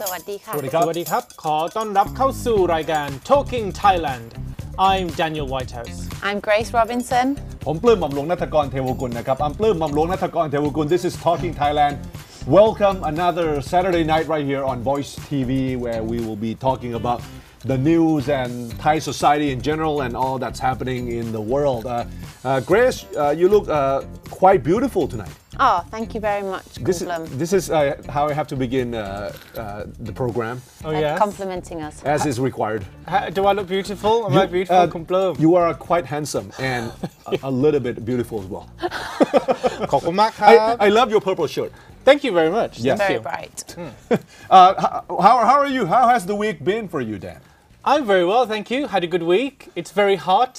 สวัสดีค่ะ สวัสดีครับ สวัสดีครับ ขอต้อนรับเข้าสู่รายการ Talking Thailand I'm Daniel Whitehouse I'm Grace Robinson ผมปลื้มหม่อมหลวงณัฐกรเทวกุลนะครับI'mปลื้มหม่อมหลวงณัฐกรเทวกุล This is Talking Thailand Welcome another Saturday night right here on Voice TV where we will be talking about the news and Thai society in general and all that's happening in the world Grace you look quite beautiful tonight Oh, thank you very much. This is how I have to begin the program. Oh, yes. Complimenting us. As is required. Do I look beautiful? Am I beautiful? Compliment. You are quite handsome and a little bit beautiful as well. ขอบคุณมากครับ I love your purple shirt. Thank you very much. Yes. Very bright. How are you? How has the week been for you, Dan? I'm very well, thank you. Had a good week. It's very hot.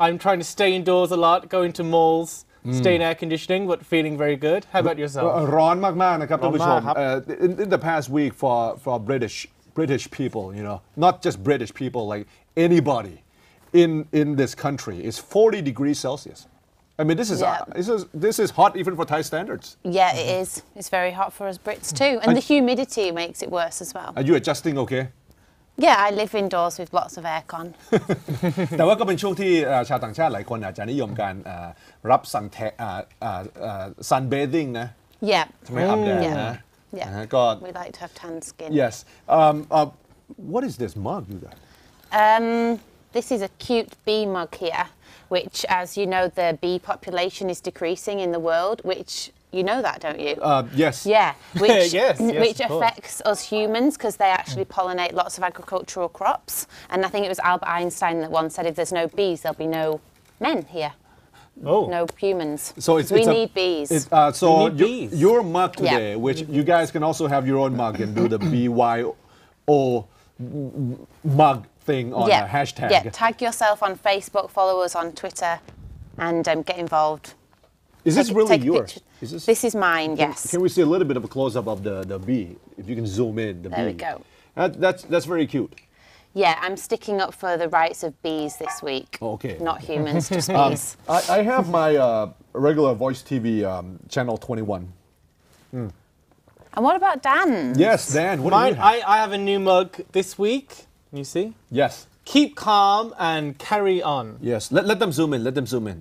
I'm trying to stay indoors a lot, go into malls.Stay in air conditioning, but feeling very good. How about yourself? ร้อนมากๆนะครับท่านผู้ชม in the past week for British people, you know, not just British people, like anybody in this country, is 40 degrees Celsius. I mean, this is hot even for Thai standards. Yeah, it is. It's very hot for us Brits too, and the humidity makes it worse as well. Are you adjusting okay?Yeah, I live indoors with lots of aircon. แต่ว่าก็เป็นช่วงที่ชาวต่างชาติหลายคนอาจจะนิยมการรับsunbathing นะ Yeah. ใช่ไหมอาบแดดนะ Yeah. ก็ We like to have tan skin. Yes. What is this mug you got? This is a cute bee mug here, which, as you know, the bee population is decreasing in the world, which...You know that, don't you? Yes. Yeah, which yes, affects us humans because they actually pollinate lots of agricultural crops. And I think it was Albert Einstein that once said if there's no bees, there'll be no men here. Oh. No humans. So we need bees. So we need bees. Your mug today, which you guys can also have your own mug and do the BYO mug thing on a hashtag. Yeah, tag yourself on Facebook, follow us on Twitter, and get involved.Is this really yours? This is mine, yes. Can we see a little bit of a close-up of the bee? If you can zoom in, the bee. There we go. That's very cute. Yeah, I'm sticking up for the rights of bees this week. Okay. Not humans, just bees. I have my regular Voice TV channel 21. And what about Dan's? Yes, Dan. What do you have? I have a new mug this week. You see? Yes.Keep calm and carry on. Yes, let them zoom in. They're going to zoom in.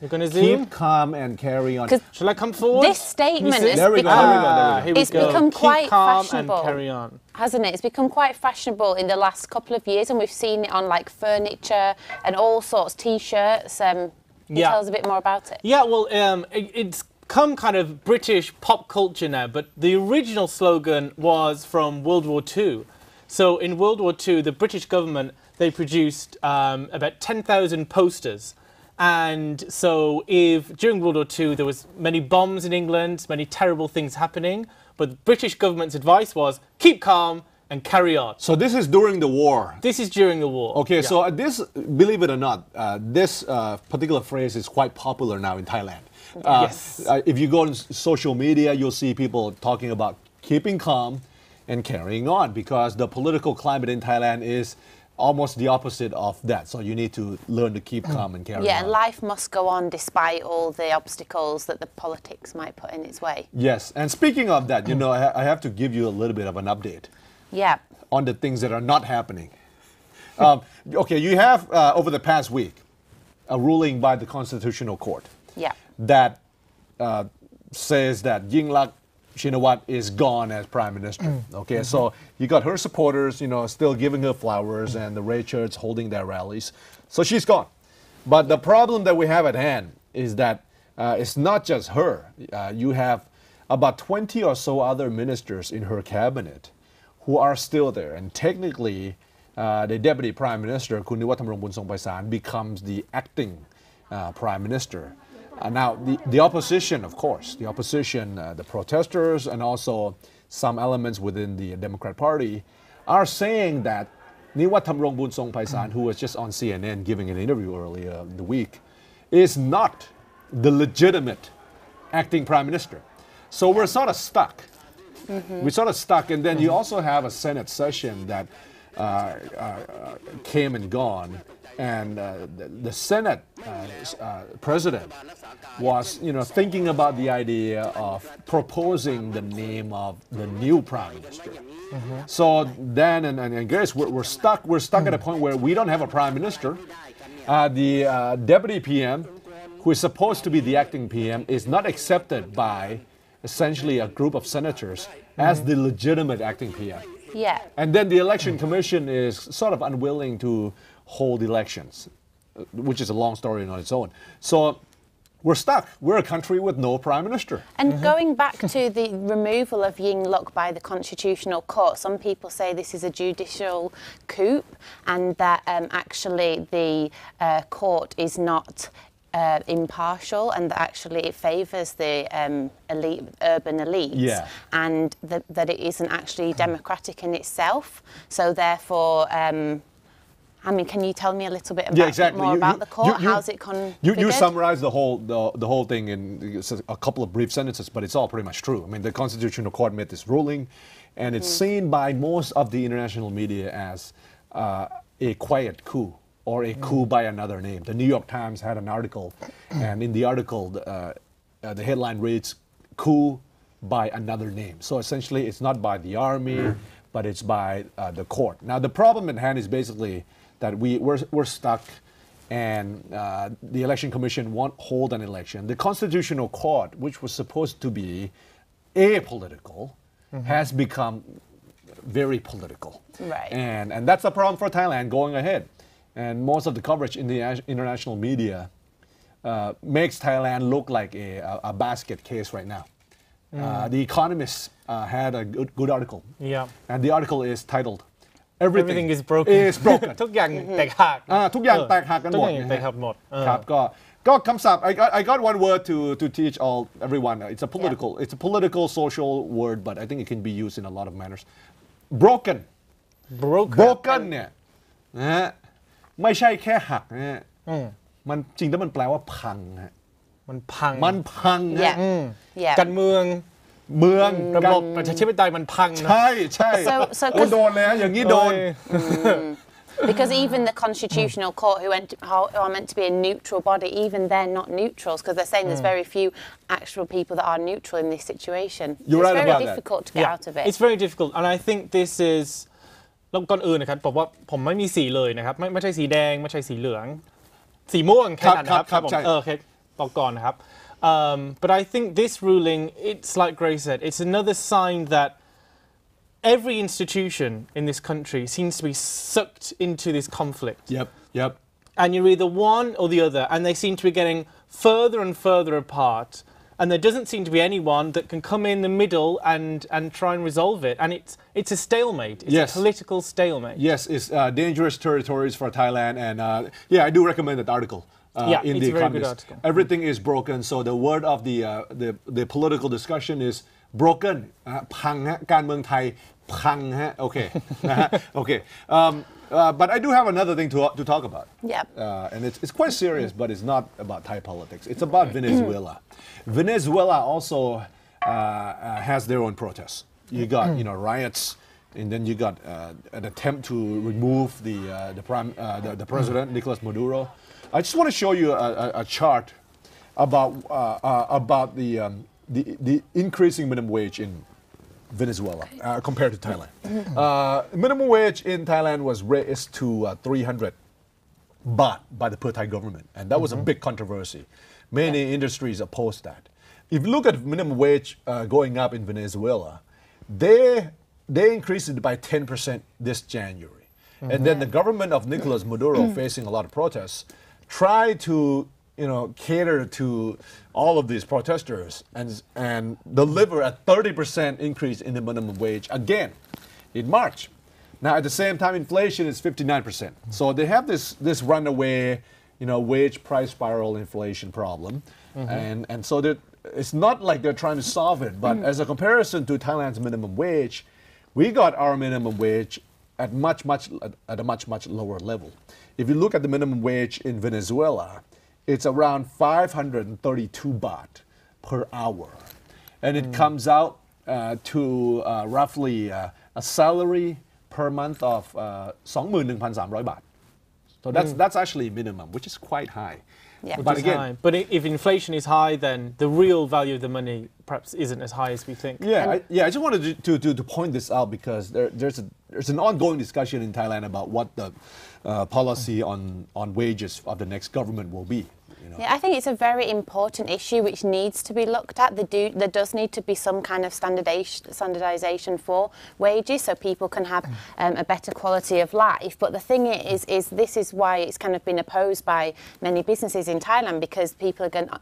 You're going to zoom? Keep calm and carry on. Shall I come forward? This statement has become quite Keep calm fashionable. And carry on. Hasn't it? It's become quite fashionable in the last couple of years, and we've seen it on like furniture and all sorts, T-shirts. Can you tell us a bit more about it? Yeah, well, it's come kind of British pop culture now, but the original slogan was from World War II.So in World War II, the British government, they produced about 10,000 posters. And so during World War II, there was many bombs in England, many terrible things happening. But the British government's advice was, keep calm and carry on. So this is during the war? This is during the war. Okay, so this, believe it or not, this particular phrase is quite popular now in Thailand. Yes. If you go on social media, you'll see people talking about keeping calm.And carrying on because the political climate in Thailand is almost the opposite of that. So you need to learn to keep calm and carry on. Yeah, life must go on despite all the obstacles that the politics might put in its way. Yes, and speaking of that, you know, I have to give you a little bit of an update. Yeah. On the things that are not happening. Okay, you have over the past week a ruling by the Constitutional Court. Yeah. That says that Yingluck.Shinawat is gone as prime minister. Okay, so you got her supporters, you know, still giving her flowers and the red shirts holding their rallies. So she's gone. But the problem that we have at hand is that it's not just her. You have about 20 or so other ministers in her cabinet who are still there. And technically, the deputy prime minister, Kun Niwatthamrong Bunsongpaisan, becomes the acting prime minister.Now, the opposition, of course, the protesters and also some elements within the Democrat Party are saying that Niwatthamrong Bunsongpaisan, who was just on CNN giving an interview earlier in the week, is not the legitimate acting prime minister. So we're sort of stuck. We're sort of stuck. And then you also have a Senate session that came and gone, and the Senate president was, thinking about the idea of proposing the name of the new prime minister. So then, and I guess we're stuck. We're stuck at a point where we don't have a prime minister. The deputy PM, who is supposed to be the acting PM, is not accepted by essentially a group of senators as the legitimate acting PM. Yeah. And then the election commission is sort of unwilling to hold elections, which is a long story on its own. So we're stuck. We're a country with no prime minister. And going back to the removal of Yingluck by the Constitutional Court, some people say this is a judicial coup and that actually the court is not impartial and that actually it favours the urban elites and that it isn't actually democratic in itself. So therefore, can you tell me a little bit about, more about the court? How's it configured? You summarize the whole thing in a couple of brief sentences, but it's all pretty much true. I mean, the Constitutional Court made this ruling, and it's seen by most of the international media as a quiet coup or a coup by another name. The New York Times had an article, and in the article, the headline reads, "Coup by another name." So essentially, it's not by the army, but it's by the court. Now, the problem at hand is basically that we're stuck, and the election commission won't hold an election. The Constitutional Court, which was supposed to be apolitical, has become very political. Right. And that's the problem for Thailand going ahead. And most of the coverage in the international media makes Thailand look like a basket case right now. The Economist had a good article. Yeah. And the article is titled, Everything is broken. Is broken. ทุกอย่างแตกหัก ทุกอย่างแตกหักกันหมด ทุกอย่างแตกหักหมด ครับก็คำศัพท์ I got one word to teach everyone. It's a political social word, but I think it can be used in a lot of manners. Broken เนี่ยนะฮะไม่ใช่แค่หักนะฮะมันจริงแล้วมันแปลว่าพังฮะมันพังฮะการเมืองระบบประชาธิปไตยมันพังนะใช่โดนเลยอย่างนี้โดน Because even the Constitutional Court, who are meant to be a neutral body, even they're not neutrals because they're saying there's very few actual people that are neutral in this situation. You're right about that. It's very difficult to get out of it. It's very difficult, and I think this is ก่อนอื่นนะครับบอกว่าผมไม่มีสีเลยนะครับไม่ใช่สีแดงไม่ใช่สีเหลืองสีม่วงแค่นั้นครับผมโอเคบอกก่อนนะครับ but I think this ruling, it's like Gray said, it's another sign that every institution in this country seems to be sucked into this conflict. Yep. And you're either one or the other, and they seem to be getting further and further apart. And there doesn't seem to be anyone that can come in the middle and try and resolve it. And it's a stalemate. It's a political stalemate. Yes, it's dangerous territories for Thailand. And I do recommend that article. In the Economist. Everything is broken. So the word of the political discussion is broken. พังฮะการเมืองไทยพังฮะ Okay. Okay. But I do have another thing to talk about. And it's quite serious, but it's not about Thai politics. It's about Venezuela. Venezuela also has their own protests. You got riots, and then you got an attempt to remove the president Nicolas Maduro. I just want to show you a chart about the increasing minimum wage in Venezuela compared to Thailand. Minimum wage in Thailand was raised to 300 baht by the Thai government, and that was a big controversy. Many industries opposed that. If you look at minimum wage going up in Venezuela, they increased it by 10% this January. And then the government of Nicolas Maduro, facing a lot of protests, tried to cater to all of these protesters and deliver a 30% increase in the minimum wage again in March. Now, at the same time, inflation is 59%. So they have this runaway, wage price spiral inflation problem. And so it's not like they're trying to solve it. But as a comparison to Thailand's minimum wage, we got our minimum wage at a much lower level. If you look at the minimum wage in Venezuela, it's around 532 baht per hour. And it comes out to roughly a salary per month of 21,300 baht. So that's actually minimum, which is quite high. Yeah. But again, but if inflation is high, then the real value of the money perhaps isn't as high as we think. I just wanted to point this out because there's an ongoing discussion in Thailand about what the policy on wages of the next government will be. Yeah, I think it's a very important issue which needs to be looked at. There does need to be some kind of standardization for wages so people can have a better quality of life. But the thing is this is why it's kind of been opposed by many businesses in Thailand because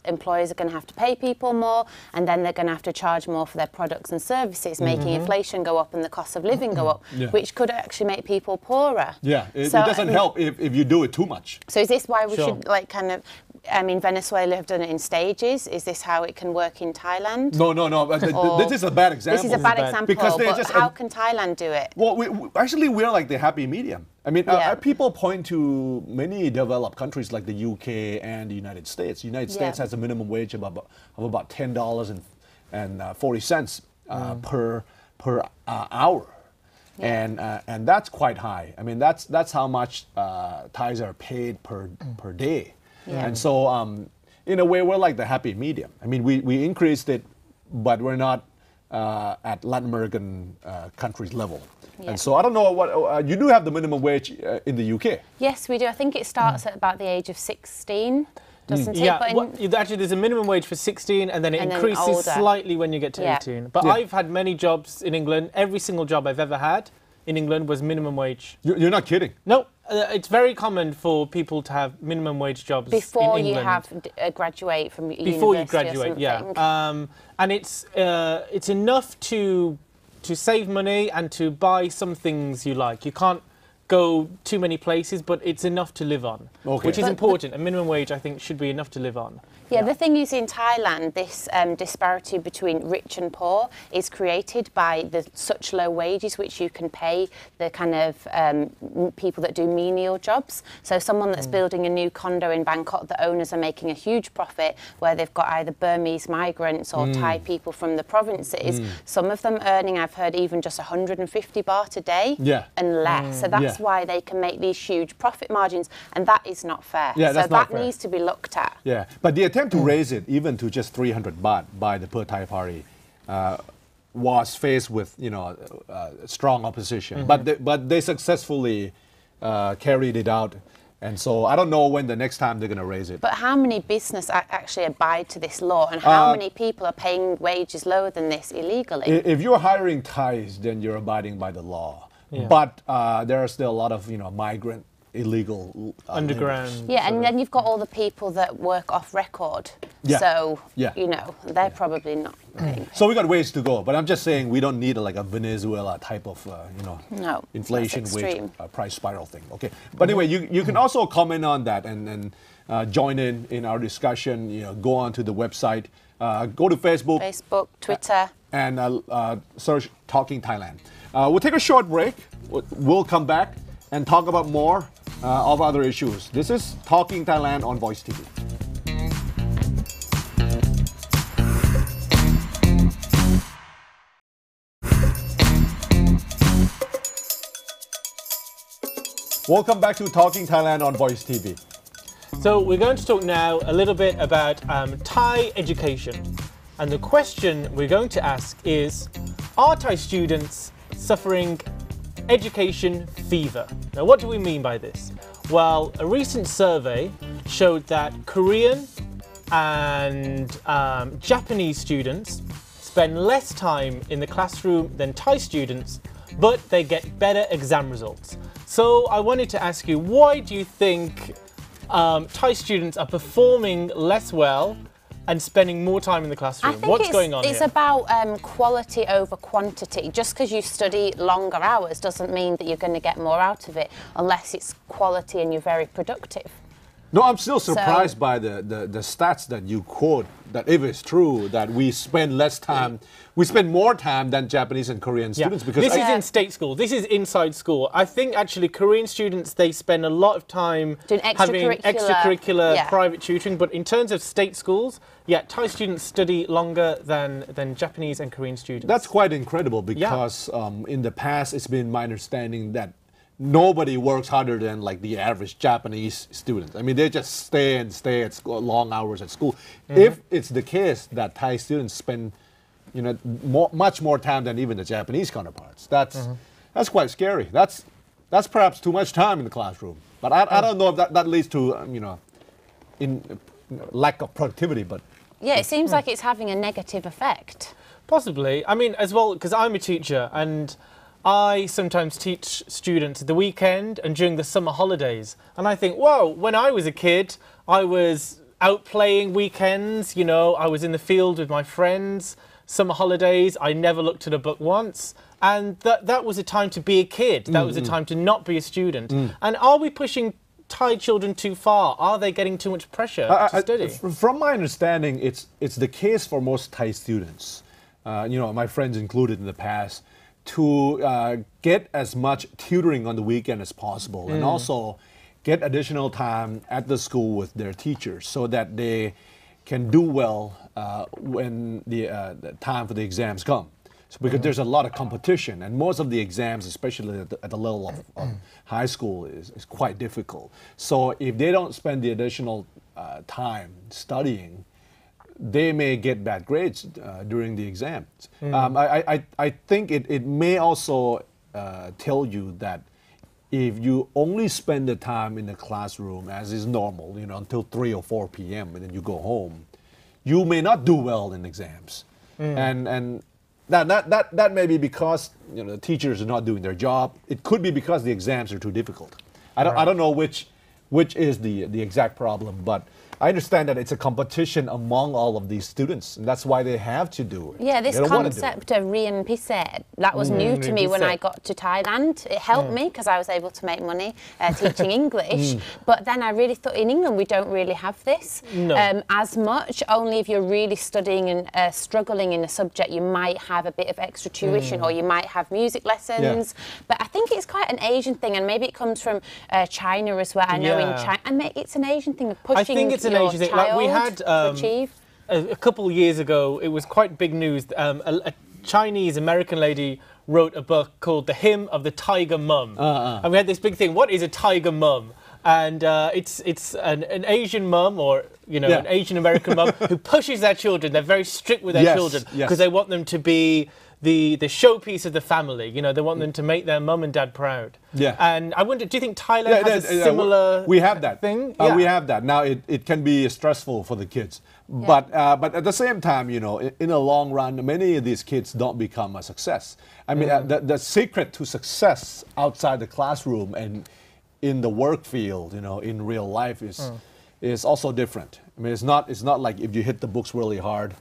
employers are going to have to pay people more and then they're going to have to charge more for their products and services, making inflation go up and the cost of living go up, which could actually make people poorer. Yeah, it doesn't help if you do it too much. So is this why we should like kind of I mean, Venezuela have done it in stages. Is this how it can work in Thailand? No. This is a bad example. This is a bad example, because but how can Thailand do it? Well, we're like the happy medium. I mean, people point to many developed countries like the UK and the United States. The United States has a minimum wage of about $10.40 per hour. And that's quite high. I mean, that's how much Thais are paid per day. And so, in a way, we're like the happy medium. I mean, we increased it, but we're not at Latin American countries level. And so, I don't know what you do have the minimum wage in the UK. Yes, we do. I think it starts at about the age of 16. Doesn't it? Yeah, actually, there's a minimum wage for 16, and then it increases slightly when you get to 18. But I've had many jobs in England. Every single job I've ever had in England was minimum wage. You're not kidding? No. It's very common for people to have minimum wage jobs before in England. You have graduate from university. Before you graduate, or something. And it's enough to save money and to buy some things you like. You can't go too many places, but it's enough to live on, which is important. A minimum wage, I think, should be enough to live on. Yeah, the thing is in Thailand, this disparity between rich and poor is created by such low wages which you can pay the kind of people that do menial jobs. So someone that's building a new condo in Bangkok, the owners are making a huge profit where they've got either Burmese migrants or Thai people from the provinces. Some of them earning, I've heard, even just 150 baht a day and less. So that's why they can make these huge profit margins, and that is not fair. Yeah, so that needs to be looked at. Yeah, but the attempt to raise it even to just 300 baht by the Per Thai Party was faced with strong opposition, but they successfully carried it out. And so I don't know when the next time they're going to raise it. But how many business actually abide to this law, and how many people are paying wages lower than this illegally? If you're hiring Thais, then you're abiding by the law. But there are still a lot of migrant illegal underground. And then you've got all the people that work off record. So they're probably not paying. So we got ways to go, but I'm just saying we don't need a Venezuela type of inflation wage price spiral thing. Okay, but anyway, you can also comment on that and join in our discussion. Go on to the website, go to Facebook, Twitter, and search Talking Thailand. We'll take a short break. We'll come back and talk about more of other issues. This is Talking Thailand on Voice TV. Welcome back to Talking Thailand on Voice TV. So we're going to talk now a little bit about Thai education. And the question we're going to ask is, are Thai students suffering education fever? Now, what do we mean by this? Well, a recent survey showed that Korean and Japanese students spend less time in the classroom than Thai students, but they get better exam results. So I wanted to ask you, why do you think Thai students are performing less well and spending more time in the classroom? What's going on here? It's about quality over quantity. Just because you study longer hours doesn't mean that you're going to get more out of it unless it's quality and you're very productive. No, I'm still surprised by the stats that you quote, that if it's true that we spend less time, we spend more time than Japanese and Korean students. Because this is in state school. This is inside school. I think actually Korean students, they spend a lot of time doing having extracurricular private tutoring. But in terms of state schools, Thai students study longer than Japanese and Korean students. That's quite incredible because in the past, it's been my understanding that nobody works harder than like the average Japanese student. I mean, they just stay at school, long hours at school. If it's the case that Thai students spend, much more time than even the Japanese counterparts, that's quite scary. That's perhaps too much time in the classroom. But I don't know if that leads to in lack of productivity. But it seems like it's having a negative effect. Possibly. I mean, as well, because I'm a teacher and I sometimes teach students the weekend and during the summer holidays. And I think, whoa, when I was a kid, I was out playing weekends, I was in the field with my friends, summer holidays, I never looked at a book once. And that was a time to be a kid. That was a time to not be a student. And are we pushing Thai children too far? Are they getting too much pressure to study? From my understanding, it's the case for most Thai students, my friends included in the past, to get as much tutoring on the weekend as possible and also get additional time at the school with their teachers so that they can do well when the time for the exams come. So because there's a lot of competition and most of the exams, especially at the level of high school, is quite difficult. So if they don't spend the additional time studying, they may get bad grades during the exams. I think it may also tell you that if you only spend the time in the classroom as is normal, until 3 or 4 p.m. and then you go home, you may not do well in exams. And that may be because the teachers are not doing their job. It could be because the exams are too difficult. I don't know which is the exact problem, but I understand that it's a competition among all of these students, and that's why they have to do it. Yeah, this concept of Rian Piset, that was new to me when I got to Thailand. It helped me because I was able to make money teaching English. But then I really thought in England we don't really have this as much. Only if you're really studying and struggling in a subject, you might have a bit of extra tuition or you might have music lessons. But I think it's quite an Asian thing, and maybe it comes from China as well. I know in China, and it's an Asian thing of pushing your child like we had to achieve. A couple of years ago, it was quite big news. A Chinese American lady wrote a book called The Hymn of the Tiger Mum. And we had this big thing, what is a tiger mum? And it's an Asian mum or an Asian American mum who pushes their children. They're very strict with their children because they want them to be the showpiece of the family. They want them to make their mum and dad proud. And I wonder, do you think Thailand has a similar we have that thing? We have that. Now it can be stressful for the kids. But at the same time, in the long run, many of these kids don't become a success. I mean, the secret to success outside the classroom and in the work field, in real life is also different. I mean, it's not like if you hit the books really hard,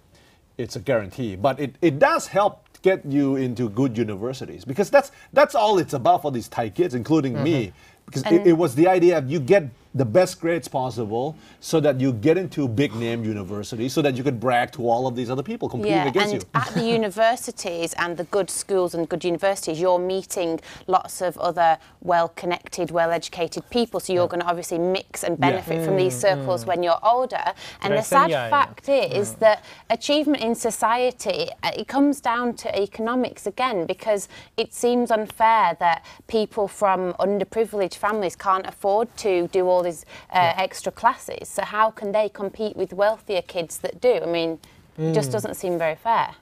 it's a guarantee. But it does help get you into good universities because that's all it's about for these Thai kids, including me. Because it was the idea of you get the best grades possible so that you get into big name universities so that you can brag to all of these other people competing against you. And at the universities and the good schools and good universities, you're meeting lots of other well-connected, well-educated people. So you're going to obviously mix and benefit from these circles when you're older. And the sad fact is that achievement in society, it comes down to economics again, because it seems unfair that people from underprivileged families can't afford to do all these extra classes. So how can they compete with wealthier kids that do? I mean, it just doesn't seem very fair.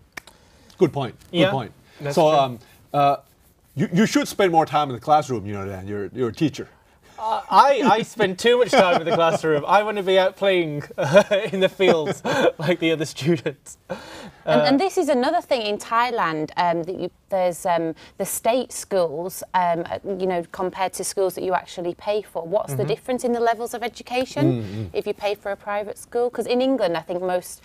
Good point. Good point. So you should spend more time in the classroom, Dan. You're a teacher. I spend too much time in the classroom. I want to be out playing in the fields like the other students. And this is another thing in Thailand, there's the state schools, compared to schools that you actually pay for. What's the difference in the levels of education if you pay for a private school? Because in England, I think most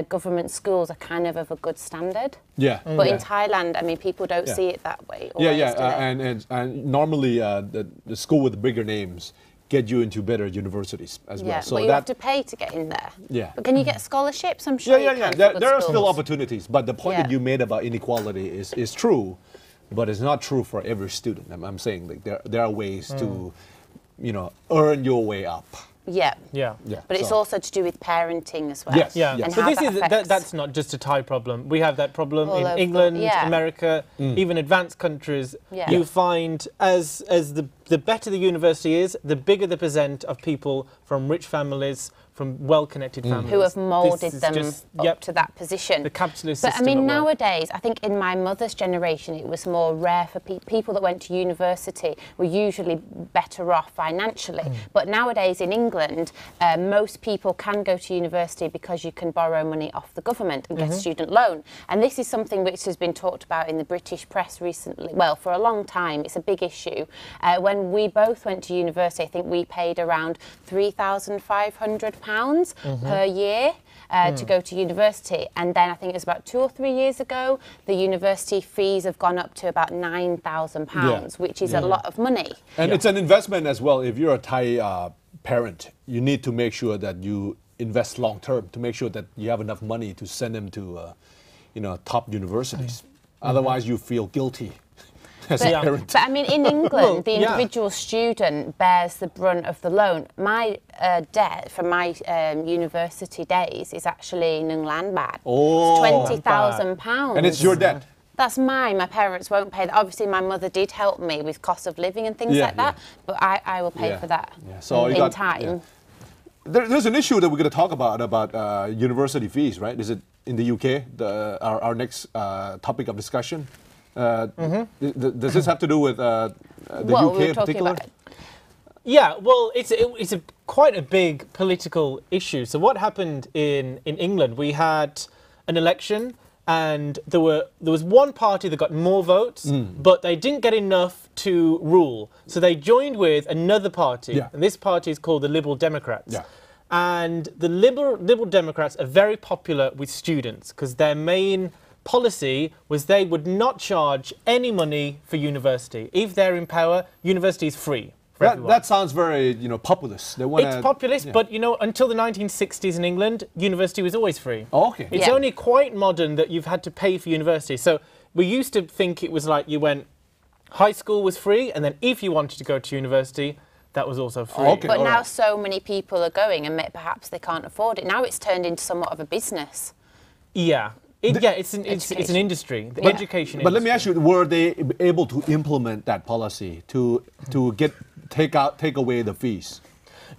government schools are kind of a good standard. But in Thailand, I mean, people don't see it that way. And normally the school with the bigger names get you into better universities as well. So but you have to pay to get in there. Yeah. But can you get scholarships? I'm sure. Yeah. There are still opportunities, but the point that you made about inequality is true, but it's not true for every student. I'm saying like there are ways to, earn your way up. Yeah. But it's also to do with parenting as well. Yes. And so how that's not just a Thai problem. We have that problem all in England, America, Mm. even advanced countries. You find as the better the university is, the bigger the percent of people from rich families, from well-connected families. Who have moulded them up to that position. The capitalist But system. I mean, nowadays, I think in my mother's generation, it was more rare for people that went to university were usually better off financially. But nowadays in England, most people can go to university because you can borrow money off the government and get a student loan. And this is something which has been talked about in the British press recently. Well, for a long time, it's a big issue. When we both went to university, I think we paid around £3,500 per year to go to university, and then I think it was about 2 or 3 years ago the university fees have gone up to about £9,000, which is a lot of money. And it's an investment as well. If you're a Thai parent, you need to make sure that you invest long term to make sure that you have enough money to send them to top universities. Otherwise you feel guilty. But I mean, in England, the individual student bears the brunt of the loan. My debt from my university days is actually £1 lakh baht. It's £20,000. And it's your debt? That's mine. My parents won't pay that. Obviously, my mother did help me with cost of living and things like that, but I will pay for that in time. There's an issue that we're going to talk about university fees, right? Is it in the UK, our next topic of discussion? Does this have to do with the UK in particular? Yeah, well, it's quite a big political issue. So what happened in England? We had an election, and there was one party that got more votes, but they didn't get enough to rule. So they joined with another party, and this party is called the Liberal Democrats. And the Liberal Democrats are very popular with students because their main policy was they would not charge any money for university. If they're in power, university is free for everyone. That sounds very, populist. It's populist, but until the 1960s in England, university was always free. It's only quite modern that you've had to pay for university. So we used to think it was like you went, high school was free, and then if you wanted to go to university, that was also free. But now so many people are going, and perhaps they can't afford it. Now it's turned into somewhat of a business. It's an industry, the education industry. But let me ask you, were they able to implement that policy to take away the fees?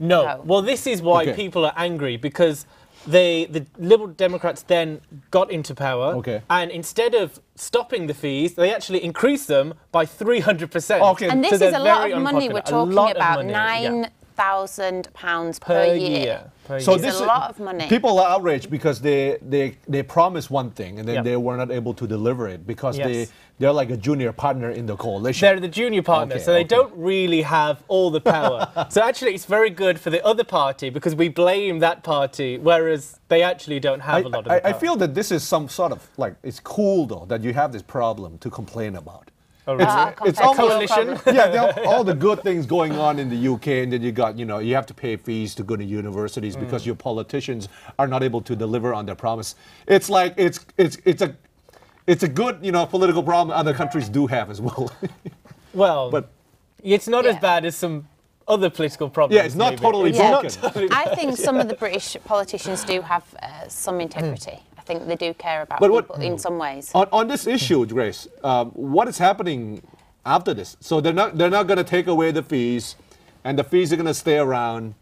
No. Well, this is why people are angry, because the Liberal Democrats then got into power, and instead of stopping the fees, they actually increased them by 300%. And this is a lot of money we're talking about, £9,000 per year. So this is a lot of money. People are outraged because they promised one thing and then they were not able to deliver it because they're like a junior partner in the coalition. They're the junior partner, so they don't really have all the power. So actually it's very good for the other party because we blame that party, whereas they actually don't have a lot of the power. I feel that this is some sort of it's cool though that you have this problem to complain about. It's a coalition. All the good things going on in the UK, and then you got, you have to pay fees to go to universities because your politicians are not able to deliver on their promise. It's like it's a good, political problem other countries do have as well. But it's not as bad as some other political problems. Yeah, it's not totally broken. I think some of the British politicians do have some integrity. I think they do care about people in some ways. On this issue, Grace, what is happening after this? So they're not going to take away the fees, and the fees are going to stay around,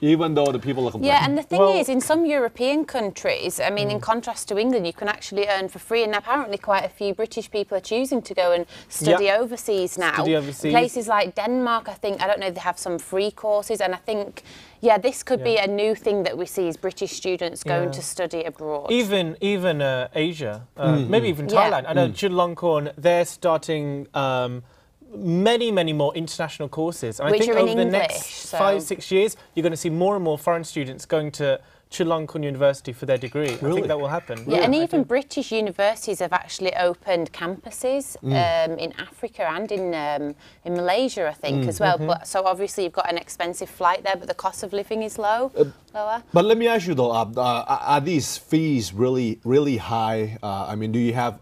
even though the people are complaining. Yeah, and the thing is, in some European countries, I mean, in contrast to England, you can actually earn for free, and apparently quite a few British people are choosing to go and study overseas now. Places like Denmark, I don't know, they have some free courses, and I think, this could be a new thing that we see as British students going to study abroad. Even Asia, maybe even Thailand. I know Chulalongkorn, they're starting many more international courses. And I think over the next 5-6 years, you're going to see more and more foreign students going to Chulalongkorn University for their degree. I Really? think that will happen. Yeah, and I even think- British universities have actually opened campuses in Africa and in Malaysia, I think, as well. But so obviously you've got an expensive flight there, but the cost of living is lower. But let me ask you though, are these fees really high? I mean, do you have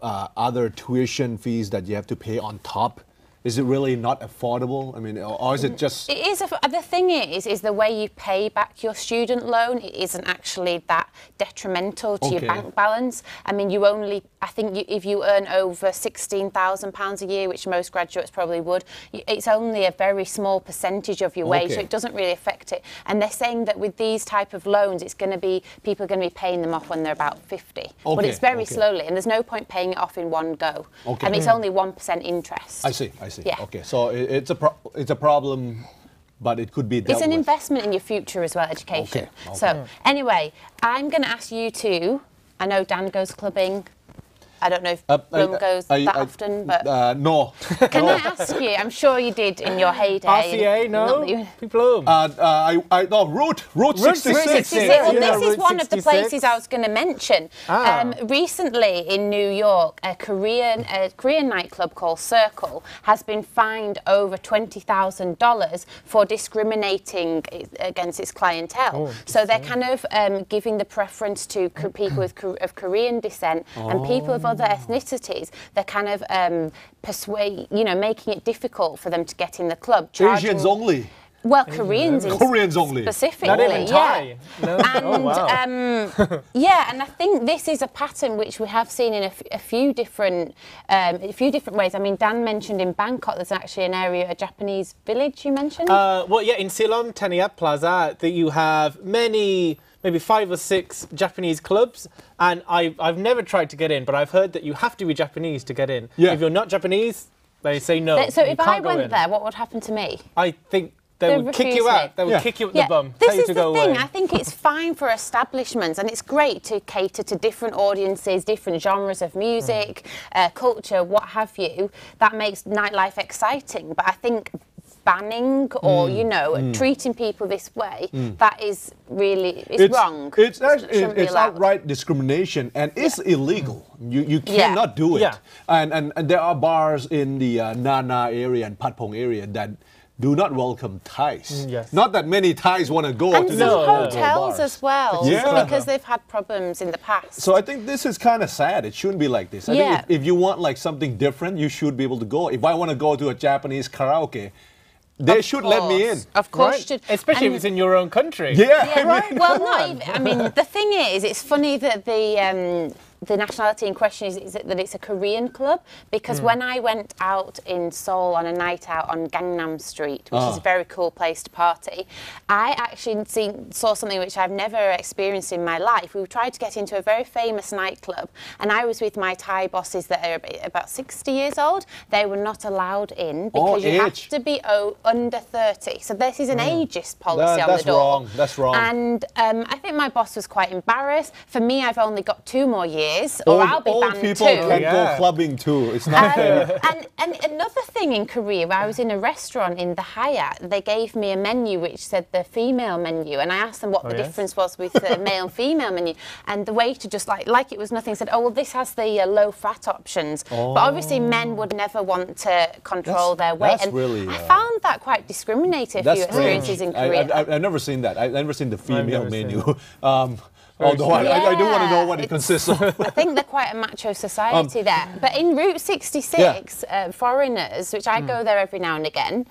other tuition fees that you have to pay on top? Is it really not affordable? I mean, or is it just? It is. The thing is the way you pay back your student loan. It isn't actually that detrimental to your Okay. bank balance. I mean, you only. I think if you earn over £16,000 a year, which most graduates probably would, it's only a very small percentage of your wage, so Okay. it doesn't really affect it. And they're saying that with these type of loans, it's going to be people are going to be paying them off when they're about 50. But Okay, it's very okay. slowly, and there's no point paying it off in one go. Okay. And it's only 1% interest. I see. Yeah. Okay, so it's a problem, but it could be dealt It's an with. investment in your future as well, education. Okay, So anyway, I'm going to ask you two. I know Dan goes clubbing. I don't know if Blum goes that often, but No. can I ask you? I'm sure you did in your heyday. RCA, Not no? that you- People. No, Route 66. 66. Yeah, Well, this Route is one of the 66. places I was going to mention. Recently in New York, a Korean nightclub called Circle has been fined over $20,000 for discriminating against its clientele. So they're kind of giving the preference to people of Korean descent and people of other ethnicities. They're kind of making it difficult for them to get in the club. Asians only. Well, Koreans only. specifically, Not even Thai. No? And Oh, wow. and I think this is a pattern which we have seen in a few different ways. I mean, Dan mentioned in Bangkok there's actually an area, a Japanese village. You mentioned. Well, yeah, in Silom Taniat Plaza, that you have maybe 5 or 6 Japanese clubs, and I've never tried to get in, but I've heard that you have to be Japanese to get in. Yeah. If you're not Japanese, they say no. So you if I can't go went in. there, what would happen to me? I think they They would kick you refuse out. me. They would Yeah. kick you up the bum, This tell you is to the go thing. away. I think it's fine for establishments, and it's great to cater to different audiences, different genres of music, culture, what have you. That makes nightlife exciting. But I think banning or treating people this way, that is really wrong. It's actually Shouldn't be it's allowed. outright discrimination and it's illegal. You cannot do it. Yeah. And there are bars in the Nana area and Patpong area that do not welcome Thais. Yes. Not that many Thais want to go And to some these hotels bars. as well, Yeah. because they've had problems in the past. So I think this is kind of sad. It shouldn't be like this. I think if you want like something different, you should be able to go. If I want to go to a Japanese karaoke, they should let me in. Of course, Right? should. Especially if And- it's in your own country. Yeah. Yeah, well, not even, I mean, the thing is, it's funny that the nationality in question is that it's a Korean club, because when I went out in Seoul on a night out on Gangnam Street, which is a very cool place to party, I actually saw something which I've never experienced in my life. We tried to get into a very famous nightclub, and I was with my Thai bosses that are about 60 years old. They were not allowed in because you have age. to be under 30. So this is an ageist policy on That's the door. wrong. That's wrong. And I think my boss was quite embarrassed. For me, I've only got 2 more years, or I'll be old banned people too. can go Yeah. clubbing too. It's not fair. And another thing in Korea, where I was in a restaurant in the Hyatt, they gave me a menu which said the female menu, and I asked them what the yes? difference was with the male and female menu, and the waiter just like it was nothing said, oh well, this has the low fat options, but obviously men would never want to control their weight, that's and really, I found that quite discriminating. A few That's experiences in Korea. I've never seen that. I've never seen the female never seen menu. Although I do want to know what it consists of. I think they're quite a macho society there. But in Route 66, foreigners, which I go there every now and again,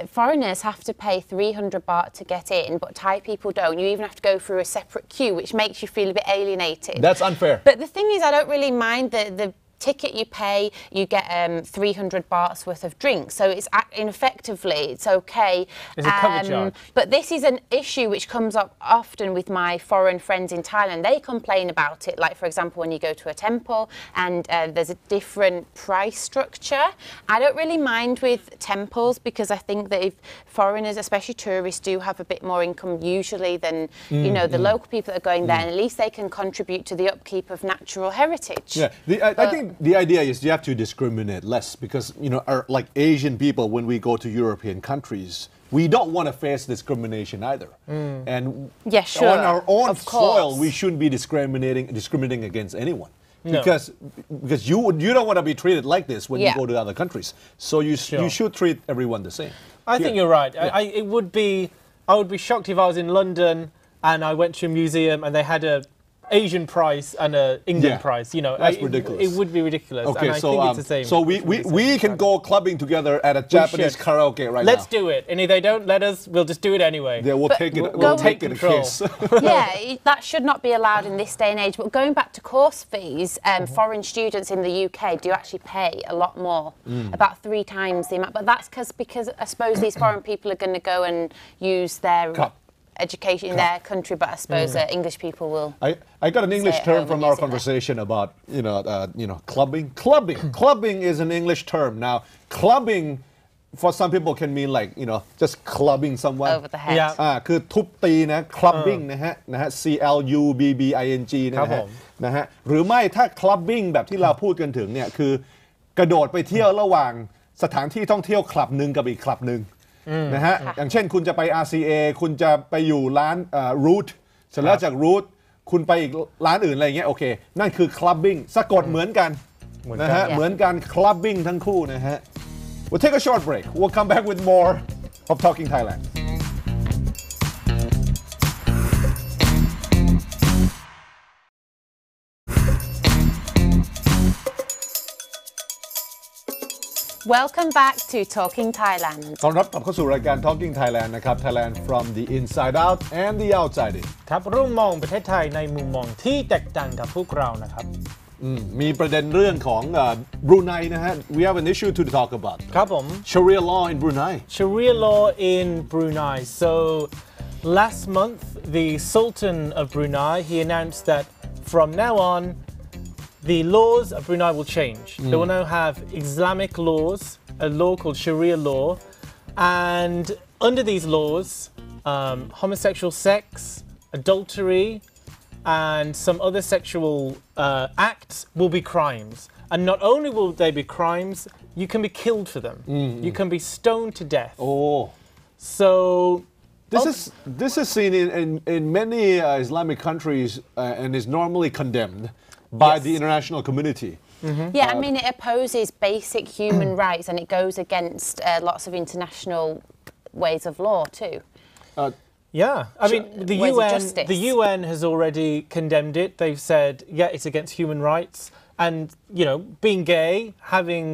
foreigners have to pay 300 baht to get in, but Thai people don't. You even have to go through a separate queue, which makes you feel a bit alienated. That's unfair. But the thing is, I don't really mind the ticket you pay, you get 300 bahts worth of drinks. So it's effectively, it's okay. It's a cover charge. But this is an issue which comes up often with my foreign friends in Thailand. They complain about it. Like, for example, when you go to a temple and there's a different price structure. I don't really mind with temples, because I think that if foreigners, especially tourists, do have a bit more income usually than, the local people that are going there, and at least they can contribute to the upkeep of natural heritage. Yeah, I think the idea is you have to discriminate less because like Asian people, when we go to European countries, we don't want to face discrimination either. And Yeah, sure. on our own Of course. soil, we shouldn't be discriminating against anyone. Because you don't want to be treated like this when you go to other countries. So you should treat everyone the same. I think you're right. I would be shocked if I was in London and I went to a museum and they had a Asian price and a England price. That's ridiculous. It would be ridiculous. Okay, and I so think it's the same. So we can go clubbing together at a Japanese karaoke right Let's now. do it. And if they don't let us, we'll just do it anyway. Yeah, we'll take it. We'll take it a control. case. Yeah, that should not be allowed in this day and age. But going back to course fees, foreign students in the UK do actually pay a lot more, about 3 times the amount. But that's because I suppose these foreign people are going to go and use their education in their country. But I suppose English people will. I got an English term from our conversation about clubbing. Clubbing is an English term. Now, clubbing for some people can mean like just clubbing someone Over the head. คือทุบตีนะ clubbing นะฮะ CLUBBING นะฮะหรือไม่ถ้า clubbing แบบที่เราพูดกันถึงเนี่ยคือกระโดดไปเที่ยวระหว่างสถานที่ท่องเที่ยวคลับหนึ่งกับอีกคลับหนึ่งนะฮะอย่างเช่นคุณจะไป RCA คุณจะไปอยู่ร้านroot เสร็จแล้วจาก root คุณไปอีกร้านอื่นอะไรเงี้ยโอเคนั่นคือ clubbing สะกดเหมือนกันนะฮะเหมือนกัน clubbing ทั้งคู่นะฮะWe'll take a short break. We'll come back with more of Talking Thailand. Welcome back to Talking Thailand. ต้อนรับกลับเข้าสู่รายการ Talking Thailand นะครับ Thailand from the inside out and the outside in. ครับร่วมมองประเทศไทยในมุมมองที่แตกต่างกับพวกเรานะครับมีประเด็นเรื่องของบรูไนนะฮะ We have an issue to talk about ครับผม Sharia law in Brunei Sharia law in Brunei. So last month the Sultan of Brunei he announced that from now on the laws of Brunei will change. They will now have Islamic laws, a law called Sharia law, and under these laws homosexual sex, adultery and some other sexual acts will be crimes. And not only will they be crimes, you can be killed for them. You can be stoned to death. Oh. So this is seen in many Islamic countries and is normally condemned by the international community. Yeah, I mean it opposes basic human rights and it goes against lots of international ways of law too. Yeah, I mean the UN has already condemned it. They've said, yeah, it's against human rights, and being gay, having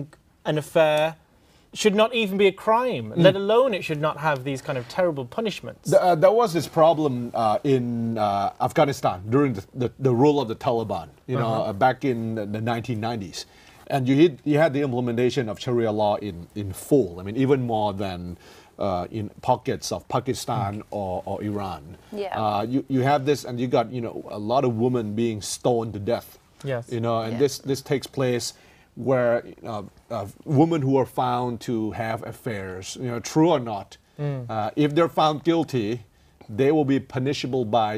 an affair, should not even be a crime. Let alone it should not have these kind of terrible punishments. There was this problem in Afghanistan during the rule of the Taliban, back in the 1990s, and you had the implementation of Sharia law in full. I mean, even more than. In pockets of Pakistan or Iran. Yeah. You have this and you got a lot of women being stoned to death. Yes. And this takes place where women who are found to have affairs, true or not, if they're found guilty, they will be punishable by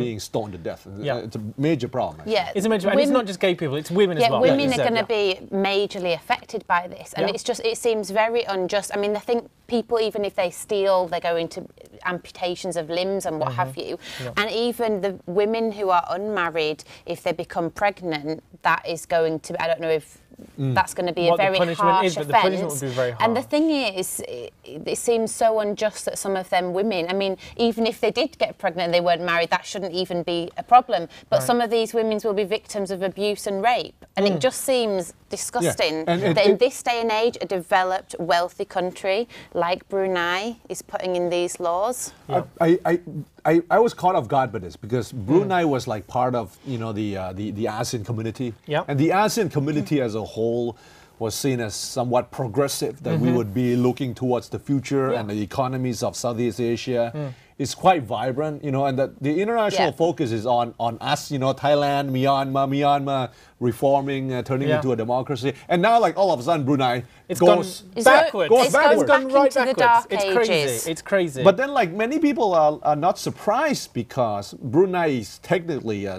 being stoned to death. It's a major problem. Yeah, it's a major, and it's not just gay people; it's women as well. Yeah, women are going to be majorly affected by this, and it seems very unjust. I mean, I think people, even if they steal, they go into amputations of limbs and what have you, and even the women who are unmarried, if they become pregnant, that is going to. I don't know if. That's going to be a very harsh offence. And the thing is, it seems so unjust that some of them women, I mean, even if they did get pregnant and they weren't married, that shouldn't even be a problem. But some of these women will be victims of abuse and rape. And it just seems disgusting that in this day and age, a developed, wealthy country like Brunei is putting in these laws. I was caught off guard by this because Brunei was like part of the ASEAN community, and the ASEAN community as a whole was seen as somewhat progressive, that we would be looking towards the future and the economies of Southeast Asia. Is quite vibrant, and the international focus is on us, Thailand, Myanmar reforming, turning into a democracy, and now like all of a sudden Brunei goes backwards. It's gone right backwards. It's crazy. It's crazy. But then like many people are not surprised because Brunei is technically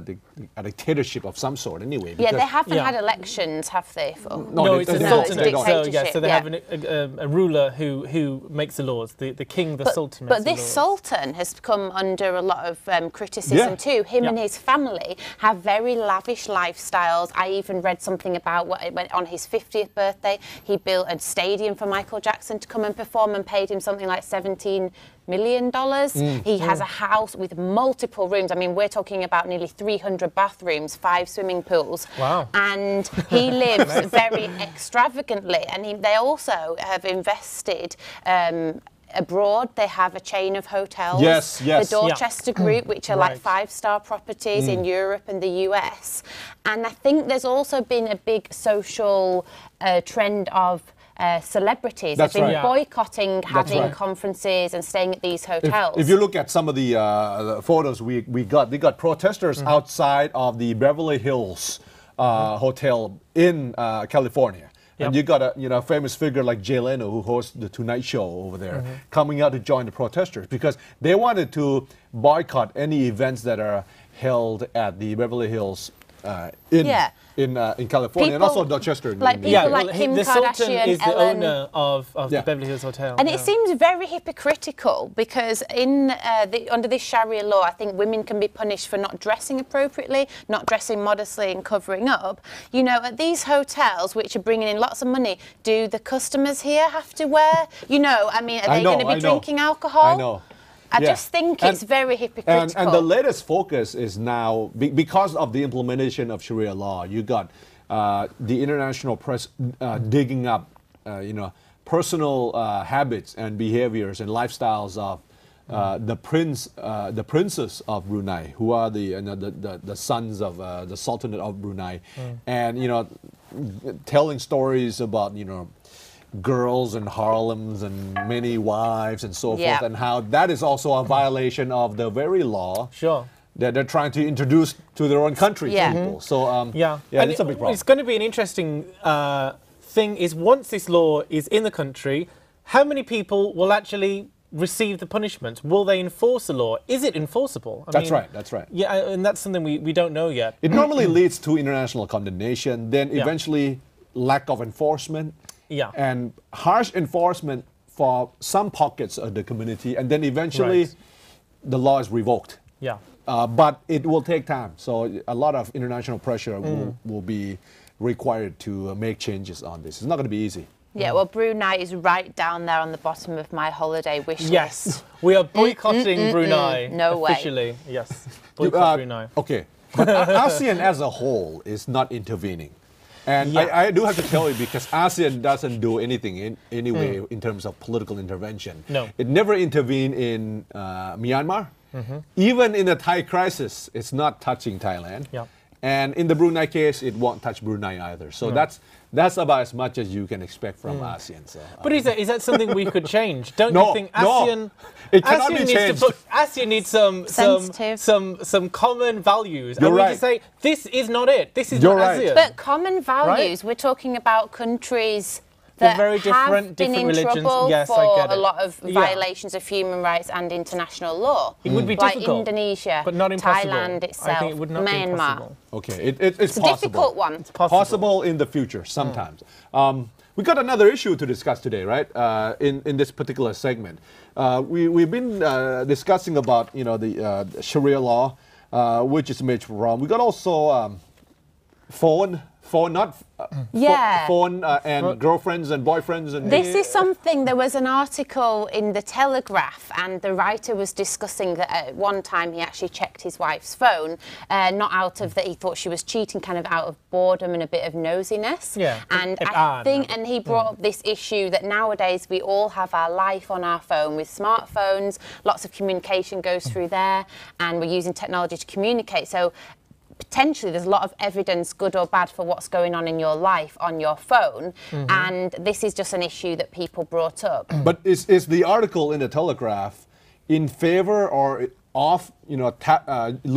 a dictatorship of some sort anyway. Yeah, they because- haven't Yeah. had elections, have they? No, it's a they sultanate. don't. So yeah, so they Dictatorship, have a ruler who makes the laws. The king, the sultan. But makes this the laws. sultan has come under a lot of criticism Yeah. too. Him and Yeah. his family have very lavish lifestyles. I even read something about when on his 50th birthday, he built a stadium for Michael Jackson to come and perform and paid him something like $17 million. He has a house with multiple rooms. I mean, we're talking about nearly 300 bathrooms, 5 swimming pools. Wow. And he lives very extravagantly. And they also have invested abroad. They have a chain of hotels. Yes, yes. The Dorchester Group, which are like Right. 5-star properties in Europe and the US. And I think there's also been a big social trend of celebrities That's have been right. Yeah. boycotting having right. conferences and staying at these hotels. If you look at some of the photos we got, they got protesters outside of the Beverly Hills hotel in California. Yep. And you got a famous figure like Jay Leno, who hosts the Tonight Show over there, coming out to join the protesters because they wanted to boycott any events that are held at the Beverly Hills Yeah. in California and People- also Dorchester. in like the people UK. like Kim the sultan Kardashian, is the Ellen. owner of Yeah. the Beverly Hills Hotel. And yeah. it seems very hypocritical because under this Sharia law, I think women can be punished for not dressing appropriately, not dressing modestly and covering up. You know, at these hotels, which are bringing in lots of money, do the customers here have to wear? You know, I mean, are I they know, going to be I know. drinking alcohol? I know. I Yeah. just think And- it's very hypocritical. And the latest focus is now, because of the implementation of Sharia law, you got the international press digging up, personal habits and behaviors and lifestyles of the princes of Brunei, who are the sons of the Sultanate of Brunei, and telling stories about girls and harems and many wives and so Yeah. forth, and how that is also a violation of the very law Sure. that they're trying to introduce to their own country Yeah. people. So Yeah, and it's a big problem. It's going to be an interesting thing. Is once this law is in the country, how many people will actually receive the punishment? Will they enforce the law? Is it enforceable? That's right. That's right. Yeah, and that's something we don't know yet. It normally leads to international condemnation, then Yeah. eventually lack of enforcement, Yeah. and harsh enforcement for some pockets of the community, and then eventually Right. the law is revoked. Yeah. But it will take time. So a lot of international pressure will be required to make changes on this. It's not going to be easy. Yeah, well, Brunei is right down there on the bottom of my holiday wish list. Yes, we are boycotting Brunei. No way. Officially, yes. Boycott Brunei. Okay, but ASEAN as a whole is not intervening. And Yeah. I do have to tell you, because ASEAN doesn't do anything in any way in terms of political intervention. No. It never intervened in Myanmar. Even in the Thai crisis, it's not touching Thailand. Yeah. And in the Brunei case, it won't touch Brunei either. So that's about as much as you can expect from ASEAN. So, But is that something we could change? Don't No, you think no. ASEAN? It cannot ASEAN be needs changed. ASEAN needs Sensitive. some common values. You're and we right. can say this is not it. This is You're not right. ASEAN. But common values, we're talking about countries They're that very different, have been different in religions. trouble Yes, I for get a it. lot of Yeah. violations of human rights and international law. It would be like difficult, Indonesia, but not impossible. Thailand itself, I think it would not be Myanmar. impossible. okay, it's It's a possible. difficult one. It's possible. Possible in the future sometimes. We got another issue to discuss today, right? In this particular segment, we've been discussing about the Sharia law, which is a major problem. We got also phone, not Yeah. phone and girlfriends and boyfriends and This is something, there was an article in the Telegraph and the writer was discussing that at one time he actually checked his wife's phone, not out of that he thought she was cheating, kind of out of boredom and a bit of nosiness. Yeah, And it I odd. think, and he brought up this issue that nowadays we all have our life on our phone with smartphones, lots of communication goes through there and we're using technology to communicate. So potentially there's a lot of evidence, good or bad, for what's going on in your life on your phone, and this is just an issue that people brought up. But is the article in the Telegraph in favor or off,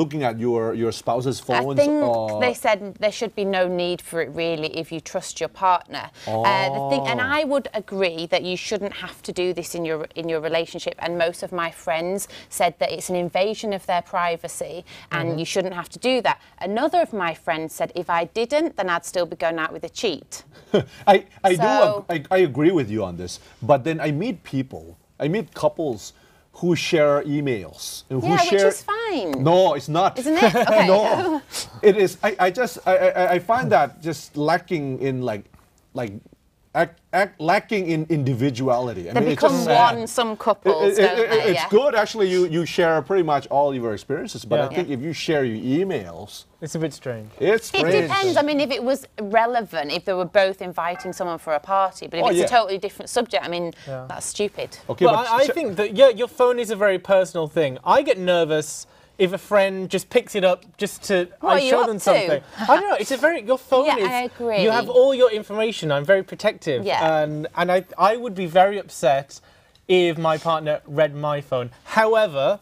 looking at your spouse's I phones? think or... they said there should be no need for it really if you trust your partner. And I would agree that you shouldn't have to do this in your relationship. And most of my friends said that it's an invasion of their privacy, and you shouldn't have to do that. Another of my friends said if I didn't, then I'd still be going out with a cheat. I agree with you on this, but then I meet couples who share emails. Which is fine. No, it's not. Isn't it? Okay. No, it is. I find that just lacking in lacking in individuality. They become one, some couples, don't they? It's good, actually, you share pretty much all your experiences, but I think if you share your emails... It's a bit strange. It's strange. It depends. I mean, if it was relevant, if they were both inviting someone for a party, but if it's a totally different subject, I mean, that's stupid. Okay, well, I think that, your phone is a very personal thing. I get nervous if a friend just picks it up just to show them something. I don't know, it's a very, your phone is, I agree. You have all your information. I'm very protective. And I would be very upset if my partner read my phone. However,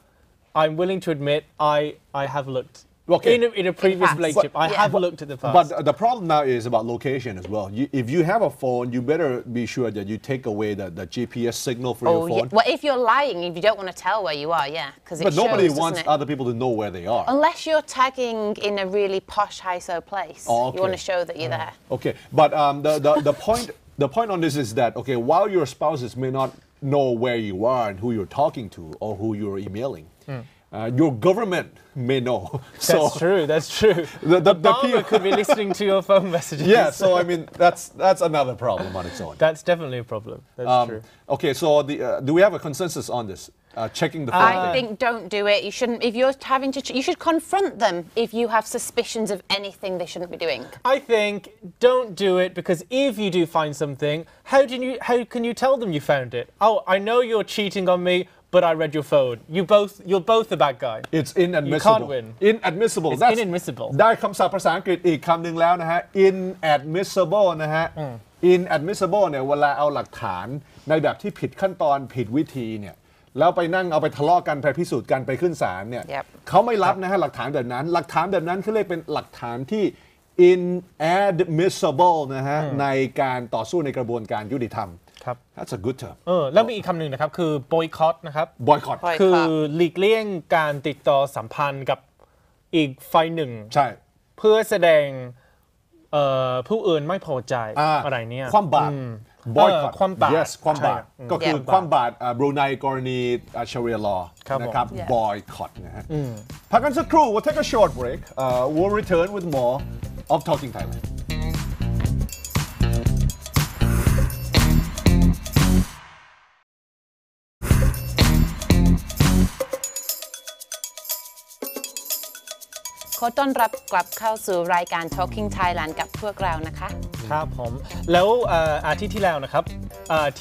I'm willing to admit I have looked. In a previous relationship, I have looked at the past. But the problem now is about location as well. If you have a phone, you better be sure that you take away the GPS signal for your phone. Well, if you're lying, if you don't want to tell where you are, because But nobody wants other people to know where they are. Unless you're tagging in a really posh HISO place. You want to show that you're there. Okay, but the point on this is that, while your spouses may not know where you are and who you're talking to or who you're emailing, your government may know. That's true. The Obama could be listening to your phone messages. Yeah, so I mean that's another problem on its own. That's definitely a problem. That's true. Okay, so do we have a consensus on this? Checking the phone. I think don't do it. You shouldn't. If you're having to, you should confront them if you have suspicions of anything they shouldn't be doing. I think don't do it because if you do find something, how can you tell them you found it? Oh, I know you're cheating on me. But I read your phone. You're both the bad guy. It's inadmissible. You can't win. Inadmissible. It's inadmissible. ได้คำศัพท์ภาษาอังกฤษอีกคำหนึ่งแล้วนะฮะ inadmissible นะฮะ inadmissible เนี่ยเวลาเอาหลักฐานในแบบที่ผิดขั้นตอนผิดวิธีเนี่ยแล้วไปนั่งเอาไปทะเลาะกันไปพิสูจน์กันไปขึ้นศาลเนี่ยเขาไม่รับนะฮะหลักฐานแบบนั้นเขาเรียกเป็นหลักฐานที่ inadmissible นะฮะในการต่อสู้ในกระบวนการยุติธรรมThat's a good term. แล้วมีอีกคำหนึ่งนะครับคือ boycott นะครับ boycott คือหลีกเลี่ยงการติดต่อสัมพันธ์กับอีกฝ่ายหนึ่งใช่เพื่อแสดงผู้อื่นไม่พอใจอะไรเนี่ยความบาป boycott ความบาป yes ความบาปก็คือความบาปบรูไนกรณี Sharia law นะครับ boycott นะฮะพักกันสักครู่ we'll take a short break we'll return with more of Talking Thailandขอต้อนรับกลับเข้าสู่รายการ Talking Thailand กับพวกเรานะคะครับผมแล้วอาทิตย์ที่แล้วนะครับ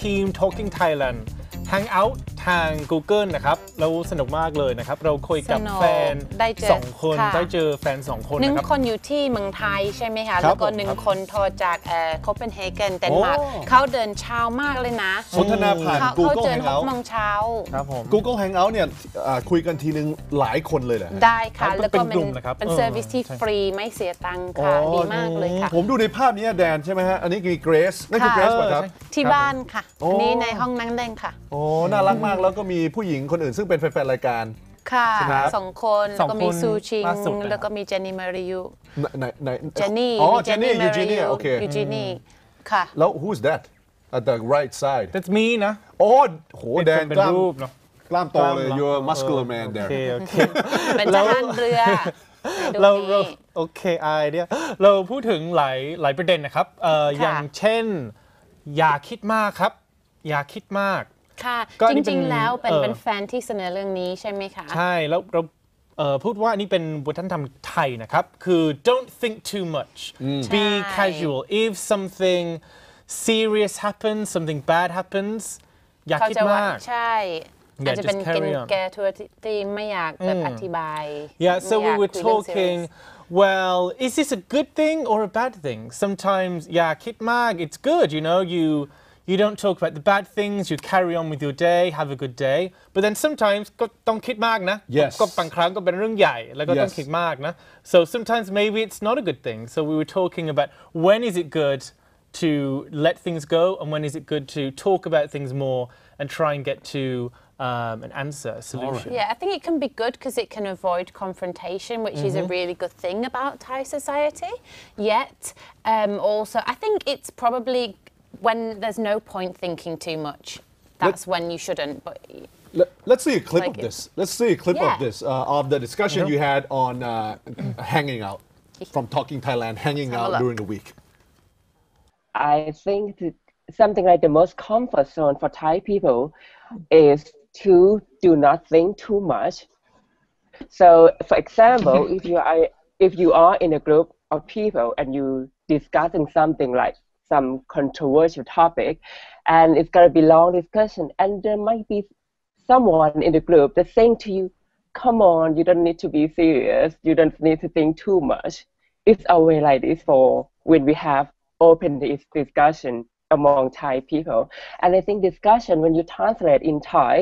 ทีม Talking Thailand hang out ทาง Google นะครับเราสนุกมากเลยนะครับเราคุยกับแฟน2คนได้เจอแฟน2คนนะครับ1คนอยู่ที่เมืองไทยใช่ไหมคะแล้วก็1คนโทรจากโคเปนเฮเกนเดนมาร์กเขาเดินเช้ามากเลยนะสนทนาผ่าน Google Hangout 6 โมงเช้าครับผม Google Hangout เนี่ยคุยกันทีนึงหลายคนเลยเหรอได้ค่ะแล้วก็เป็นเซอร์วิสที่ฟรีไม่เสียตังค์ค่ะดีมากเลยค่ะผมดูในภาพนี้แดนใช่ไหมฮะอันนี้คือเกรซนั่นคือเกรซป่ะครับที่บ้านค่ะอันนี้ในห้องนั่งเล่นค่ะโอ้น่ารักมากแล้วก็มีผู้หญิงคนอื่นซึ่งเป็นแฟนๆรายการค่ะ2 คนแล้วก็มีซูชิงแล้วก็มีเจนนี่มาริยูเจนนี่ยูจีนี่โอเคยูจีนี่ค่ะแล้ว who's that at the right side That's me นะโอ้โหแดนเป็นรูปเนาะกล้ามโตเลย you're a muscular man there โอเคเป็นทหารเรือเราโอเคเนี่ยเราพูดถึงหลายประเด็นนะครับอย่างเช่นอย่าคิดมากครับอย่าคิดมากค่ะจริงๆแล้วเป็นแฟนที่เสนอเรื่องนี้ใช่ไหมคะใช่แล้วเราพูดว่านี่เป็นวัฒนธรรมไทยนะครับคือ don't think too much be casual if something serious happens something bad happens อย่าคิดมากใช่อาจจะเป็นแกทัวร์ที่ไม่อยากแบบอธิบาย Yeah so we were talking well is this a good thing or a bad thing sometimes อย่าคิดมาก it's good you don't talk about the bad things, you carry on with your day, have a good day. But then sometimes ก็ต้องคิดมากนะ Yes. ก็บางครั้งก็เป็นเรื่องใหญ่แล้วก็ต้อง Yes. คิดมากนะ So sometimes maybe it's not a good thing. So we were talking about when is it good to let things go and when is it good to talk about things more and try and get to an answer, a solution. Yeah, I think it can be good because it can avoid confrontation, which is a really good thing about Thai society. Yet, also, I think it's probably when there's no point thinking too much. That's when you shouldn't. But let's see a clip Like of this. Let's see a clip of Yeah. this of the discussion you had on hanging out from Talking Thailand, hanging have a out look. during the week. I think that something like the most comfort zone for Thai people is to do not think too much. So, for example, if you are in a group of people and you discussing something like some controversial topic, and it's gonna be long discussion, and there might be someone in the group that's saying to you, "Come on, you don't need to be serious. You don't need to think too much." It's a way like this for when we have open this discussion among Thai people. And I think discussion, when you translate in Thai,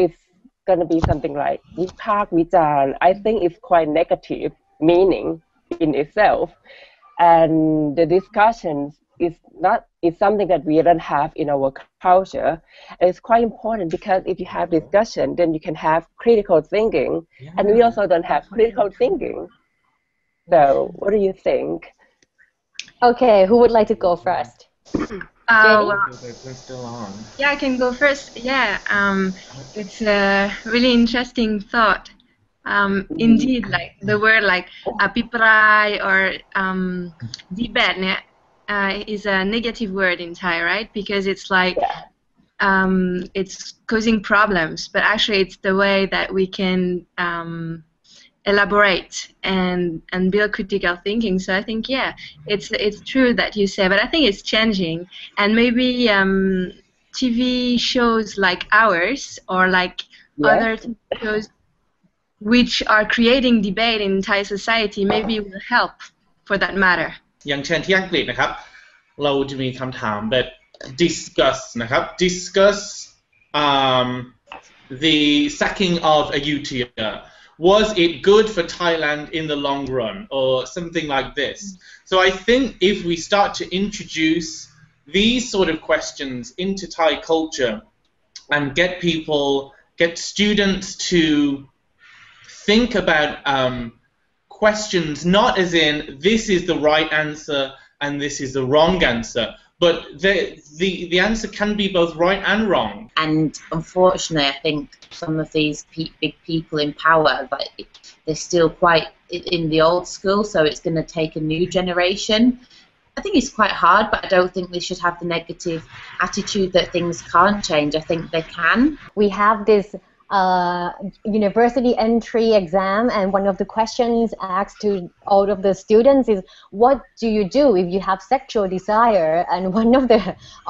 it's going to be something like วิพากษ์วิจารณ์ I think it's quite negative meaning in itself. And the discussions is something that we don't have in our culture. And it's quite important because if you have discussion, then you can have critical thinking. And we also don't have critical thinking. So what do you think? Okay, who would like to go first? Well, We're still on. yeah, I can go first. Yeah, it's a really interesting thought. Indeed, like the word like apiprai or debate is a negative word in Thai, right? Because it's like it's causing problems, but actually it's the way that we can elaborate and build critical thinking. So I think it's true that you say, but I think it's changing, and maybe TV shows like ours or like other TV shows which are creating debate in Thai society maybe will help for that matter. อย่างเช่นที่อังกฤษนะครับเราจะมีคำถามแบบ discuss นะครับ discuss the sacking of Ayutthaya. Was it good for Thailand in the long run or something like this? So I think if we start to introduce these sort of questions into Thai culture and get students to think about questions not as in this is the right answer and this is the wrong answer, but the answer can be both right and wrong. And unfortunately, I think some of these big people in power, like they're still quite in the old school, so it's going to take a new generation. I think it's quite hard, but I don't think they should have the negative attitude that things can't change. I think they can. We have this university entry exam, and one of the questions asked to all of the students is, what do you do if you have sexual desire? And one of the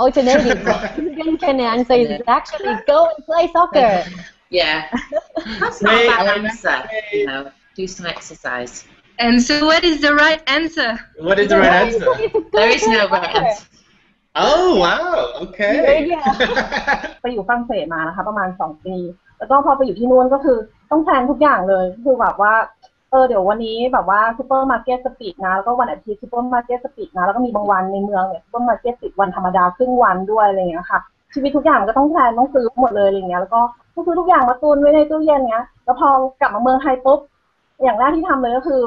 alternatives that students can answer is actually go and play soccer. Yeah, that's not a bad answer, you know, do some exercise. And so what is the right answer? What is the right answer? There is no right answer. Oh wow, okay. ไปอยู่ฝรั่งเศสมานะคะประมาณ2 ปีแล้วก็พอไปอยู่ที่นู่นก็คือต้องแพลนทุกอย่างเลยคือแบบว่าเดี๋ยววันนี้แบบว่าซูเปอร์มาร์เก็ตสปีดนะแล้วก็วันอาทิตย์ซูเปอร์มาร์เก็ตสปีดนะแล้วก็มีบางวันในเมืองเนี่ยซูเปอร์มาร์เก็ตปิดวันธรรมดาครึ่งวันด้วยอะไรอย่างเงี้ยค่ะชีวิตทุกอย่างก็ต้องแพลนต้องซื้อหมดเลยอะไรอย่างเงี้ยแล้วก็ซื้อทุกอย่างมาตุนไว้ในตู้เย็นเงี้ยแล้วพอกลับมาเมืองไทยปุ๊บอย่างแรกที่ทำเลยก็คือ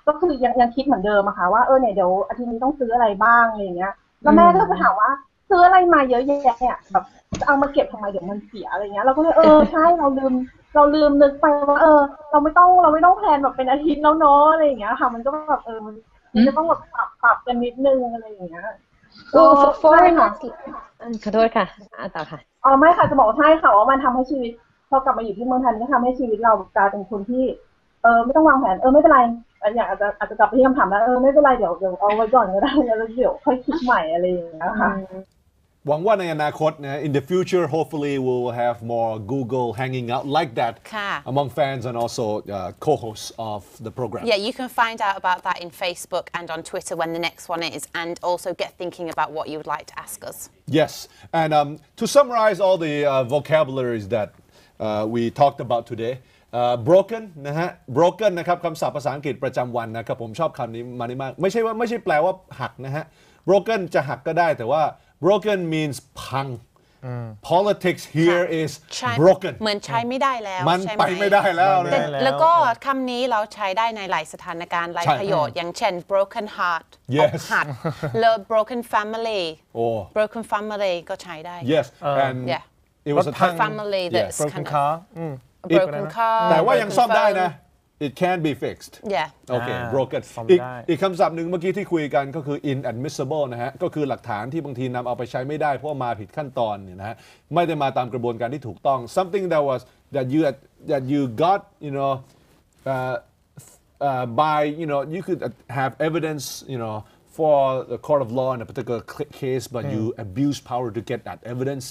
ก็คือยังคิดเหมือนเดิมอะค่ะว่าเนี่ยเดี๋ยวอาทิตย์นี้ต้องซื้ออะไรบ้างอะไรอย่างเงี้ยแล้วแม่ก็จะถามว่าซื้ออะไรมาเยอะแยะเนี่ยแบบเอามาเก็บทำไมเดี๋ยวมันเสียอะไรเงี้ยเราก็เลยใช่เราลืมนึกไปว่าเราไม่ต้องแพลนแบบเป็นอาทิตย์แล้วเนาะอะไรอย่างเงี้ยค่ะมันก็แบบมันจะต้องแบบปรับกันนิดนึงอะไรอย่างเงี้ยforeigners ขอโทษค่ะต่อค่ะไม่ค่ะจะบอกใช่ค่ะว่ามันทำให้ชีวิตพอกลับมาอยู่ที่เมืองไทยมันก็ทำให้ชีวิตเรากลายเป็นคนที่ไม่ต้องวางแผนไม่เป็นไรอย่างอาจจะกลับไปที่คำถามแล้วไม่เป็นไรเดี๋ยวเอาไว้ก่อนก็ได้แล้วเดี๋ยวค่อยคิดใหม่อะไรอย่างเงี้ยค่ะ หวังว่าในอนาคตนะ in the future hopefully we'll have more Google hanging out like that ค่ะ among fans and also co-hosts of the program. Yeah, you can find out about that in Facebook and on Twitter when the next one is, and also get thinking about what you would like to ask us. Yes, and to summarize all the vocabularies that we talked about today, broken นะฮะ broken นะครับคำศัพท์ภาษาอังกฤษประจำวันนะครับผมชอบคำนี้มานี่มากไม่ใช่แปลว่าหักนะฮะ broken จะหักก็ได้แต่ว่า broken means พัง politics here is broken เหมือนใช้ไม่ได้แล้วมัน ใช่ไหม ไปไม่ได้แล้วนะ แล้วก็คำนี้เราใช้ได้ในหลายสถานการณ์หลายประโยชน์อย่างเช่น broken heart อกหักแล้ว broken family broken family ก็ใช้ได้ yes and it was a family that's broken car broken car แต่ว่ายังซ่อมได้นะ it can be fixed yeah okay broken อีกคำศัพท์หนึ่งเมื่อกี้ที่คุยกันก็คือ inadmissible นะฮะก็คือหลักฐานที่บางทีนำเอาไปใช้ไม่ได้เพราะมาผิดขั้นตอนเนี่ยนะฮะไม่ได้มาตามกระบวนการที่ถูกต้อง something that you got by you could have evidence for the court of law in a particular case but you abuse power to get that evidence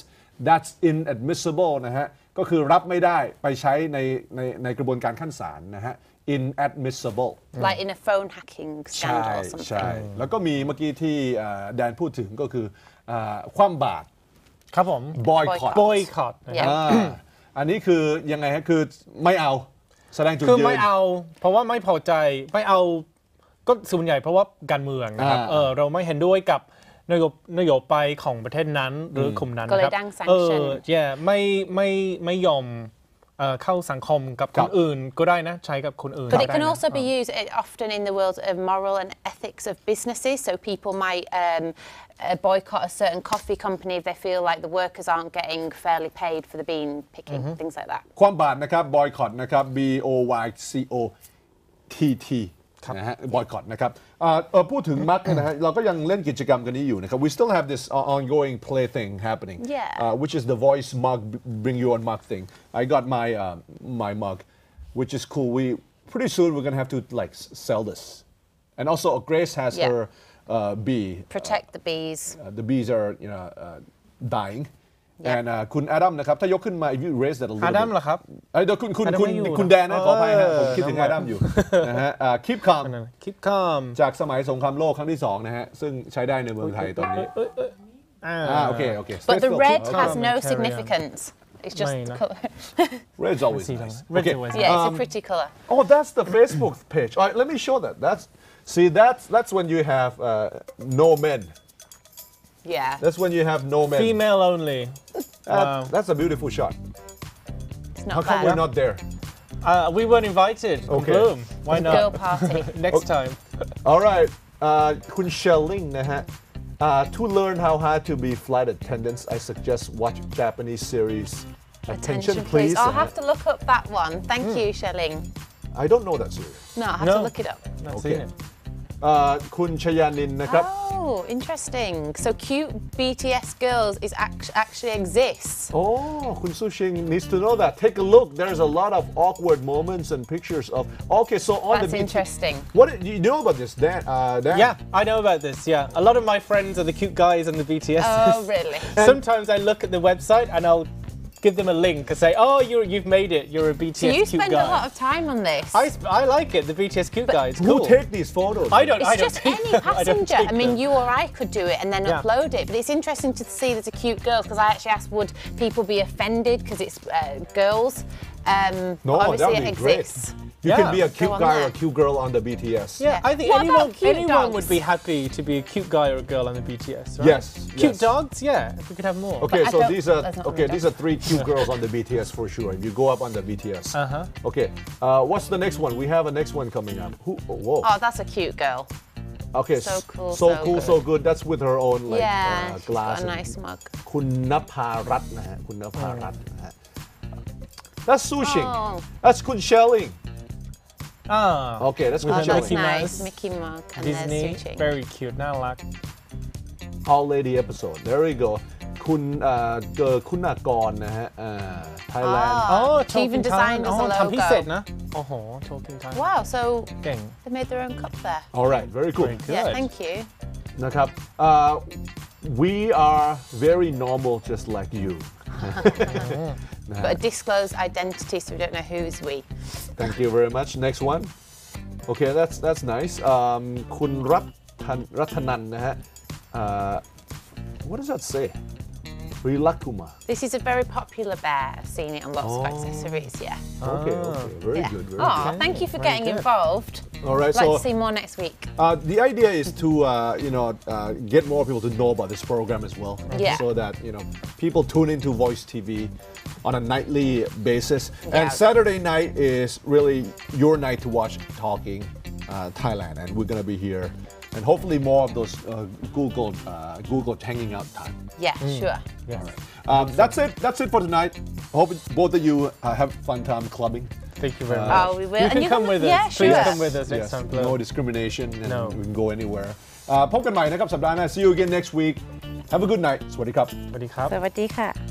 that's inadmissible นะฮะก็คือรับไม่ได้ไปใช้ในกระบวนการขั้นศาลนะฮะ inadmissible like in a phone hacking scandal or something ใช่แล้วก็มีเมื่อกี้ที่แดนพูดถึงก็คือคว่ำบาตรครับผม boycott อันนี้คือยังไงฮะคือไม่เอาแสดงจุดยืนคือไม่เอาเพราะว่าไม่พอใจไม่เอาก็ส่วนใหญ่เพราะว่าการเมืองนะครับเราไม่เห็นด้วยกับนโยบายของประเทศนั้นหรือกลุ่มนั้นนะครับไม่ยอมเข้าสังคมกับคนอื่นก็ได้นะใช้กับคนอื่น But it can also be used often in the world of moral and ethics of businesses so people might boycott a certain coffee company if they feel like the workers aren't getting fairly paid for the bean picking things like that ความบาตรนะครับ boycott นะครับ BOYCOTT นะฮะ boycott นะครับพูดถึงมักนะฮะเราก็ยังเล่นกิจกรรมกันนี้อยู่นะครับ we still have this ongoing play thing happening which is the voice mug bring you on mug thing I got my mug which is cool we pretty soon we're gonna have to like sell this and also Grace has her bee protect the bees the bees are dying and คุณอาดัมนะครับถ้ายกขึ้นมา if you raise that a little bit อาดัมเหรอครับเดี๋ยวคุณแดนนะขออภัยฮะผมคิดถึงอาดัมอยู่นะฮะkeep calm จากสมัยสงครามโลกครั้งที่2นะฮะซึ่งใช้ได้ในเมืองไทยตอนนี้โอเค but the red has no significance it's just red's always nice okay yeah it's a pretty color oh that's the Facebook page all right let me show that that's when you have no men Yeah. That's when you have no men. Female only. That's a beautiful shot. It's not How come we're not there? We weren't invited. Okay. Bloom. Why not? Girl party. Next time. All right. คุณเชลลิงนะฮะ To learn how hard to be flight attendants, I suggest watch Japanese series. Attention, please. I'll have to look up that one. Thank you, Shelling. I don't know that series. No, I have to look it up. Not seen it. คุณชยานินนะครับ Oh, interesting. So cute BTS girls is actually exists. Oh, Kun Su-shing needs to know that. Take a look. There's a lot of awkward moments and pictures of. Okay, so on That's interesting. What do you know about this, Dan? Yeah, I know about this. Yeah, a lot of my friends are the cute guys in the BTS. Oh, really? Sometimes I look at the website and I'll give them a link and say, "Oh, you've made it. You're a BTS cute guy." So you spend a lot of time on this. I like it. The BTS cute guy. It's Who cool. take these photos? It's just any passenger. I mean, you or I could do it and then upload it. But it's interesting to see there's a cute girl because I actually asked, would people be offended because it's girls? No, obviously that would it be great. exists. You can be a cute guy or a cute girl on the BTS. Yeah, I think anyone would be happy to be a cute guy or a girl on the BTS, right? Yes. Cute dogs, yeah. If we could have more. Okay, so these are 3 cute girls on the BTS for sure. You go up on the BTS. Okay. What's the next one? We have a next one coming up. Whoa. Oh, that's a cute girl. Okay. So cool. So good. That's with her own like glass. She's got a nice mug. คุณนภารัตน์นะฮะคุณนภารัตน์นะฮะ That's Su-shing. That's Kun Shelling. Okay, that's Kun Shelling. That's nice. Mickey mug and Disney. there's Su-shing. Very cute. Now like. All lady episode. There we go. คุณากรนะฮะ Thailand. She even designed us a logo. ทำพิเศษนะโอ้โห Talking Thailand. Wow, so เก่ง they made their own cup there. All right, very cool. Very good. Yeah, thank you. นะครับ we are very normal just like you But a disclosed identity, so we don't know who is we. Thank you very much. Next one. Okay, that's nice. คุณรัตนันนะฮะ what does that say? Rilakuma. This is a very popular bear. I've seen it on lots of accessories, yeah. Okay, very good. Very Oh, good. thank you for getting involved. All right, I'd like so to see more next week. The idea is to get more people to know about this program as well, Yeah. so that people tune into Voice TV on a nightly basis. And Yeah. Saturday night is really your night to watch Talking Thailand, and we're gonna be here, and hopefully more of those Google hanging out time. Yeah, sure. That's it for tonight. Hope both of you have fun time clubbing. Thank you very much. Oh, we will. You And can you come can- with yeah, us. Please sure. come with us next Yes, time. no discrimination, and No. we can go anywhere. พบกันใหม่นะครับสัปดาห์หน้า See you again next week. Have a good night. สวัสดีครับ สวัสดีครับ สวัสดีค่ะ